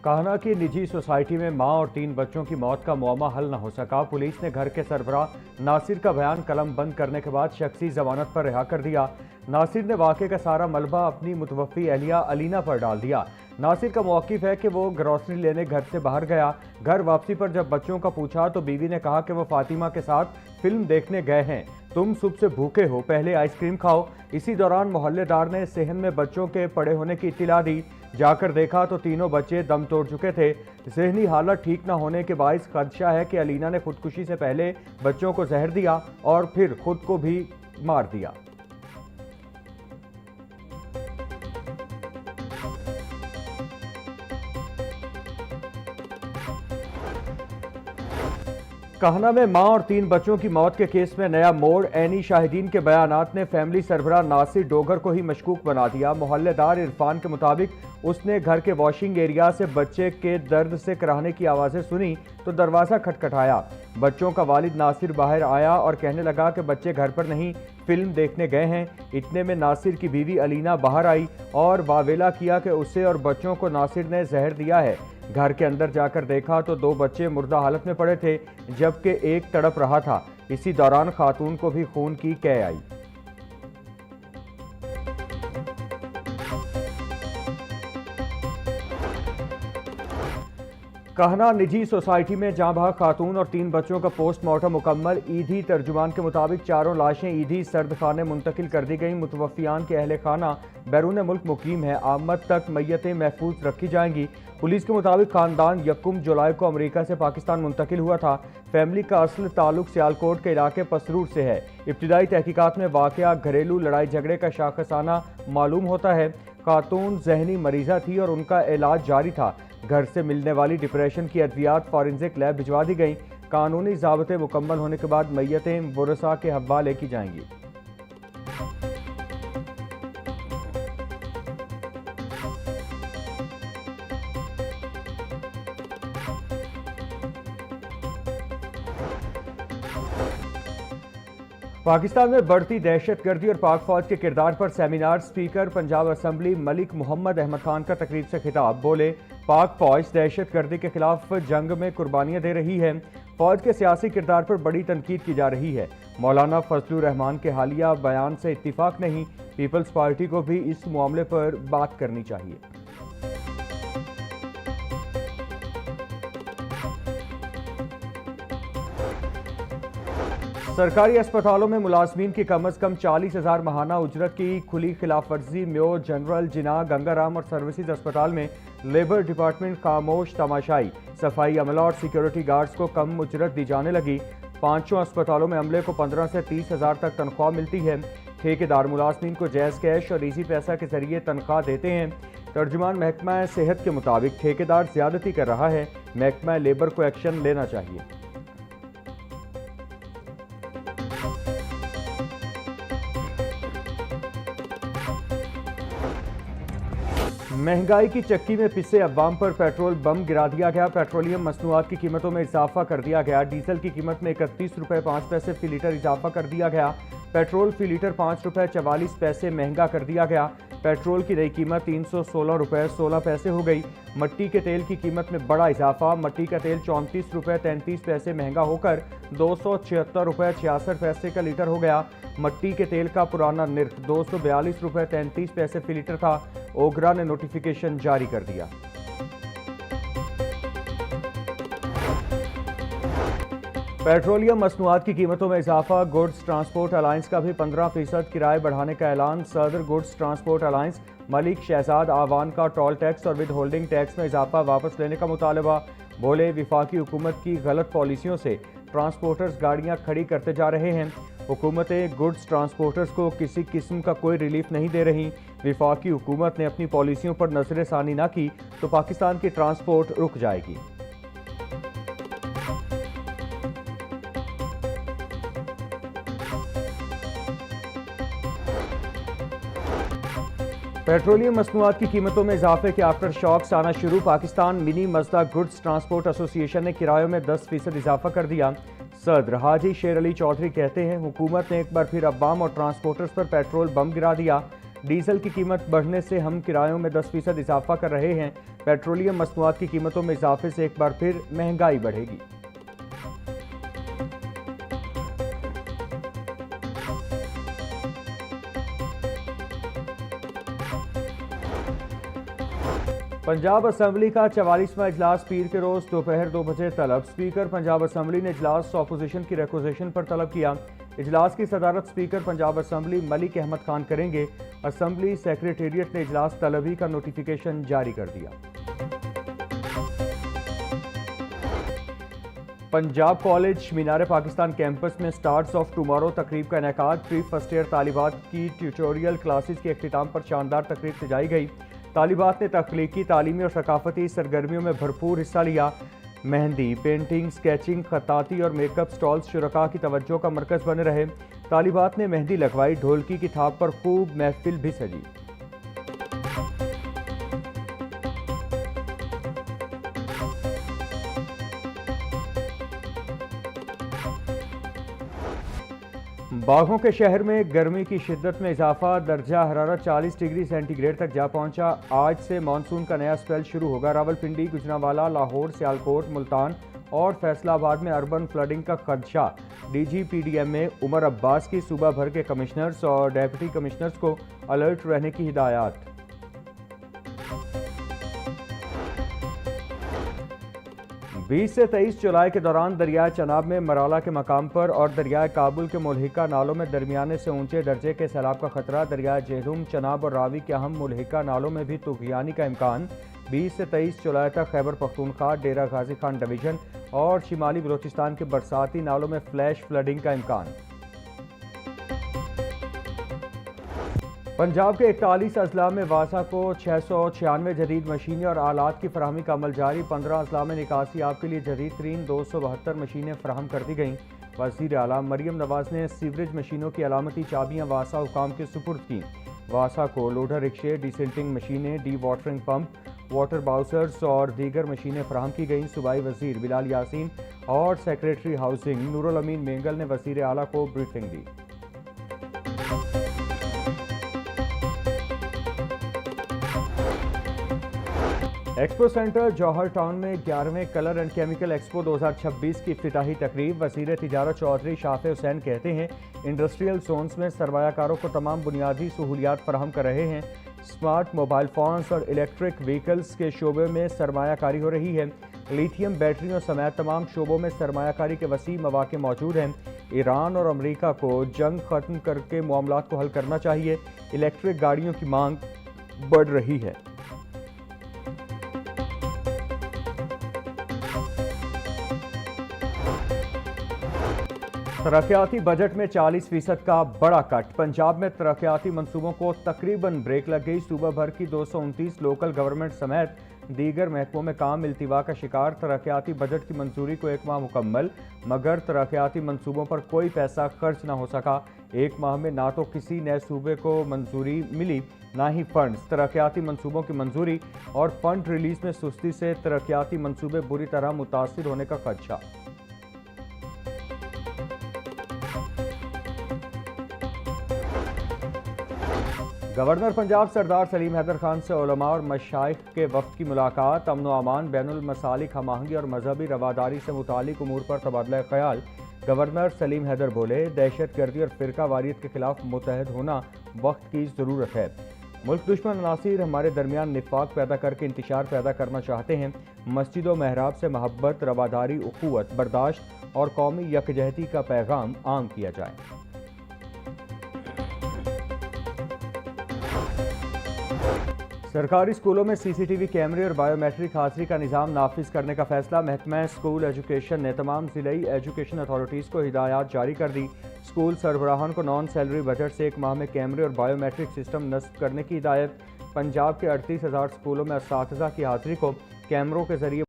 कान्हा की निजी सोसाइटी में मां और 3 बच्चों की मौत का मुअम्मा हल न हो सका। पुलिस ने घर के सरबराह नासिर का बयान कलम बंद करने के बाद शख्सी जमानत पर रिहा कर दिया। नासिर ने वाक़े का सारा मलबा अपनी मुतवफ़ी अहलिया अलीना पर डाल दिया। नासिर का मौक़िफ़ है कि वो ग्रॉसरी लेने घर से बाहर गया। घर वापसी पर जब बच्चों का पूछा तो बीवी ने कहा कि वो फातिमा के साथ फिल्म देखने गए हैं। तुम सुबह से भूखे हो, पहले आइसक्रीम खाओ। इसी दौरान मोहल्लेदार ने सेहन में बच्चों के पड़े होने की इत्तला दी। जाकर देखा तो तीनों बच्चे दम तोड़ चुके थे। ज़हनी हालत ठीक न होने के बाइस खदशा है कि अलीना ने खुदकुशी से पहले बच्चों को जहर दिया और फिर खुद को भी मार दिया। कान्हा में मां और 3 बच्चों की मौत के केस में नया मोड़। ऐनी शाहिदीन के बयानात ने फैमिली सरबराह नासिर डोगर को ही मशकूक बना दिया। मोहल्लेदार इरफान के मुताबिक उसने घर के वॉशिंग एरिया से बच्चे के दर्द से कराहने की आवाज़ें सुनी तो दरवाज़ा खटखटाया। बच्चों का वालिद नासिर बाहर आया और कहने लगा कि बच्चे घर पर नहीं, फिल्म देखने गए हैं। इतने में नासिर की बीवी अलीना बाहर आई और वावेला किया कि उसे और बच्चों को नासिर ने जहर दिया है। घर के अंदर जाकर देखा तो 2 बच्चे मुर्दा हालत में पड़े थे जबकि एक तड़प रहा था। इसी दौरान खातून को भी खून की कै आई। कान्हा निजी सोसाइटी में जाँ-बहक खातून और 3 बच्चों का पोस्टमार्टम मुकम्मल। ईदी तर्जुमान के मुताबिक चारों लाशें ईदी सर्द खाने मुंतकिल कर दी गई। मुतवफ़ियान के अहले खाना बैरून मुल्क मुकीम है। आमद तक मैयतें महफूज रखी जाएंगी। पुलिस के मुताबिक खानदान 1 जुलाई को अमेरिका से पाकिस्तान मुंतकिल हुआ था। फैमिली का असल ताल्लुक सियालकोट के इलाके पसरूर से है। इब्तिदाई तहकीकात में वाक़या घरेलू लड़ाई झगड़े का शाखसाना मालूम होता है। खातून जहनी मरीज़ा थी और उनका इलाज जारी था। घर से मिलने वाली डिप्रेशन की अद्वियात फॉरेंसिक लैब भिजवा दी गई। कानूनी ज़ाब्ते मुकम्मल होने के बाद मैयतें वरसा के हवाले की जाएंगी। पाकिस्तान में बढ़ती दहशतगर्दी और पाक फौज के किरदार पर seminar. Speaker Punjab assembly Malik Muhammad Ahmad Khan का तकरीर से खिताब। बोले, पाक फौज दहशतगर्दी के खिलाफ जंग में कुर्बानियां दे रही है। फौज के सियासी किरदार पर बड़ी तनकीद की जा रही है। मौलाना फजलुर रहमान के हालिया बयान से इत्तिफाक नहीं। पीपल्स पार्टी को भी इस मामले पर बात करनी चाहिए। सरकारी अस्पतालों में मुलाजमीन की कम अज़ कम 40,000 माहाना उजरत की खुली खिलाफ वर्जी। म्यो जनरल जिना, गंगाराम और सर्विसेज अस्पताल में लेबर डिपार्टमेंट खामोश तमाशाई। सफाई अमला और सिक्योरिटी गार्ड्स को कम उजरत दी जाने लगी। 5 अस्पतालों में अमले को 15 से 30,000 तक तनख्वाह मिलती है। ठेकेदार मुलाजमीन को जैज़ कैश और इजी पैसा के जरिए तनख्वाह देते हैं। तर्जुमान महकमा सेहत के मुताबिक ठेकेदार ज्यादती कर रहा है। महकमा लेबर को एक्शन लेना चाहिए। महंगाई की चक्की में पिसे अवाम पर पेट्रोल बम गिरा दिया गया। पेट्रोलियम मसनूआत की कीमतों में इजाफा कर दिया गया। डीजल की कीमत में 31 रुपये 5 पैसे फी लीटर इजाफा कर दिया गया। पेट्रोल फी लीटर 5 रुपये 44 पैसे महंगा कर दिया गया। पेट्रोल की नई कीमत 316 रुपये 16 पैसे हो गई। मट्टी के तेल की कीमत में बड़ा इजाफा। मट्टी का तेल 34 रुपये 33 पैसे महंगा होकर 276 रुपये 66 पैसे का लीटर हो गया। मट्टी के तेल का पुराना निर्ख 242 रुपये 33 पैसे फी लीटर था। ओगरा ने नोटिफिकेशन जारी कर दिया। पेट्रोलियम मसनूआत की कीमतों में इजाफा। गुड्स ट्रांसपोर्ट अलायंस का भी 15% किराए बढ़ाने का ऐलान। सदर goods transport alliance Malik Shahzad Awan का टोल टैक्स और विद होल्डिंग टैक्स में इजाफा वापस लेने का मुतालबा। बोले, विफाकी हुकूमत की गलत पॉलिसियों से ट्रांसपोर्टर्स गाड़ियां खड़ी करते जा रहे हैं। हुकूमतें गुड्स ट्रांसपोर्टर्स को किसी किस्म का कोई रिलीफ नहीं दे रही। विफाकी हुकूमत ने अपनी पॉलिसियों पर नजरसानी ना की तो पाकिस्तान की ट्रांसपोर्ट रुक जाएगी। पेट्रोलियम मसनूआत की कीमतों में इजाफे के आफ्टर शॉक्स आना शुरू। Pakistan mini मजदा goods transport association ने किरायों में 10% इजाफा कर दिया। सदर हाजी शेर अली चौधरी कहते हैं, हुकूमत ने एक बार फिर अवाम और ट्रांसपोर्टर्स पर पेट्रोल बम गिरा दिया। डीजल की कीमत बढ़ने से हम किरायों में 10% इजाफा कर रहे हैं। पेट्रोलियम मसनूआत की कीमतों में इजाफे से एक बार फिर महंगाई बढ़ेगी। पंजाब असम्बली का 44वां इजलास पीर के रोज दोपहर 2 बजे तलब। स्पीकर पंजाब असम्बली ने इजलास ऑपोजिशन की रिक्वेजिशन पर तलब किया। इजलास की सदारत स्पीकर पंजाब असम्बली मलिक अहमद खान करेंगे। असम्बली सेक्रेटेरिएट ने इजलास तलबी का नोटिफिकेशन जारी कर दिया। पंजाब कॉलेज मीनार पाकिस्तान कैंपस में स्टार्स ऑफ टुमारो तकरीब का इनेकाद। प्री फर्स्ट ईयर तालिबात की ट्यूटोरियल क्लासेस के अख्तिताम पर शानदार तकरीब सजाई गई। तालिबात ने तख्लीकी, तालीमी और सकाफती सरगर्मियों में भरपूर हिस्सा लिया। मेहंदी, पेंटिंग, स्केचिंग, खत्ताती और मेकअप स्टॉल्स शुरका की तवज्जो का मरकज बने रहे। तालिबात ने मेहंदी लगवाई, ढोलकी की थाप पर खूब महफिल भी सजी। बाघों के शहर में गर्मी की शिद्दत में इजाफा। दर्जा हरारत 40 डिग्री सेंटीग्रेड तक जा पहुंचा। आज से मानसून का नया स्पेल शुरू होगा। रावलपिंडी, गुजरांवाला, लाहौर, सियालकोट, मुल्तान और फैसलाबाद में अर्बन फ्लडिंग का खदशा। DGPDMA उमर अब्बास की सूबा भर के कमिश्नर्स और डेप्यूटी कमिश्नर्स को अलर्ट रहने की हिदायत। बीस से 23 जुलाई के दौरान दरियाए चनाब में मराला के मकाम पर और दरियाए काबुल के मुल्हिका नालों में दरमियाने से ऊंचे दर्जे के सैलाब का खतरा। दरियाए जेहलुम, चनाब और रावी के अहम मुल्हिका नालों में भी तुगयानी का इम्कान। 20 से 23 जुलाई तक खैबर पख्तूनख्वा, डेरा गाजी खान डिवीजन और शिमाली बलोचिस्तान के बरसाती नालों में फ्लैश फ्लडिंग का इम्कान। पंजाब के 41 अजला में वासा को 696 जदीद मशीनें और आलात की फराहमी का अमल जारी। 15 अजला में निकासी आप के लिए जदीद तरीन 272 मशीनें फराहम कर दी गईं। वज़ीर आला मरियम नवाज ने सीवरेज मशीनों की अलामती चाबियां वासा हुकाम के सुपुर्द की। वासा को लोडर रिक्शे, डिसिल्टिंग मशीनें, डी वाटरिंग पंप, वाटर बाउसर्स और दीगर मशीनें फराहम की गईं। सूबाई वजीर बिलाल यासीन और सेक्रेटरी हाउसिंग नूरुल अमीन मेंगल ने वज़ीर आला को ब्रीफिंग दी। एक्सपो सेंटर जौहर टाउन में 11वें कलर एंड केमिकल एक्सपो 2026 की इफ्तिताही तकरीब। वज़ीर तिजारत चौधरी शाफे हुसैन कहते हैं इंडस्ट्रियल जोन्स में सरमायाकारों को तमाम बुनियादी सहूलियात फराहम कर रहे हैं। स्मार्ट मोबाइल फ़ोन्स और इलेक्ट्रिक व्हीकल्स के शोबे में सरमायाकारी हो रही है। लिथियम बैटरियों समेत तमाम शोबों में सरमायाकारी के वसी मौके मौजूद हैं। ईरान और अमरीका को जंग ख़त्म करके मामलात को हल करना चाहिए। इलेक्ट्रिक गाड़ियों की मांग बढ़ रही है। तरक्याती बजट में 40% का बड़ा कट। पंजाब में तरक्याती मंसूबों को तकरीबन ब्रेक लग गई। सूबा भर की 229 लोकल गवर्नमेंट समेत दीगर महकमों में काम इल्तिवा का शिकार। तरक्याती बजट की मंजूरी को 1 माह मुकम्मल, मगर तरक्याती मंसूबों पर कोई पैसा खर्च न हो सका। 1 माह में ना तो किसी नए सूबे को मंजूरी मिली, ना ही फंड्स। तरक्याती मंसूबों की मंजूरी और फंड रिलीज में सुस्ती से तरक्याती मंसूबे बुरी तरह मुतासिर होने का खदशा। गवर्नर पंजाब सरदार सलीम हैदर खान से उलमा और मशाइख के वफ्द की मुलाकात। अमन व अमान, बैनुल मसालिक हमाहंगी और मजहबी रवादारी से मुतालिक उमूर पर तबादला ख्याल। गवर्नर सलीम हैदर बोले दहशत गर्दी और फिरका वारियत के खिलाफ मुतहद होना वक्त की ज़रूरत है। मुल्क दुश्मन अनासिर हमारे दरमियान निफाक पैदा करके इंतशार पैदा करना चाहते हैं। मस्जिद व महराब से मोहब्बत, रवादारी, उखुवत, बर्दाश्त और कौमी यकजहती का पैगाम आम किया जाए। सरकारी स्कूलों में CCTV कैमरे और बायोमेट्रिक हाजिरी का निज़ाम नाफिज करने का फैसला। महकमा स्कूल एजुकेशन ने तमाम ज़िलाई एजुकेशन अथॉरिटीज़ को हिदायत जारी कर दी। स्कूल सरबराहान को नॉन सैलरी बजट से 1 माह में कैमरे और बायोमेट्रिक सिस्टम नस्ब करने की हिदायत। पंजाब के 38,000 स्कूलों में असातिज़ा की हाजिरी को कैमरों के जरिए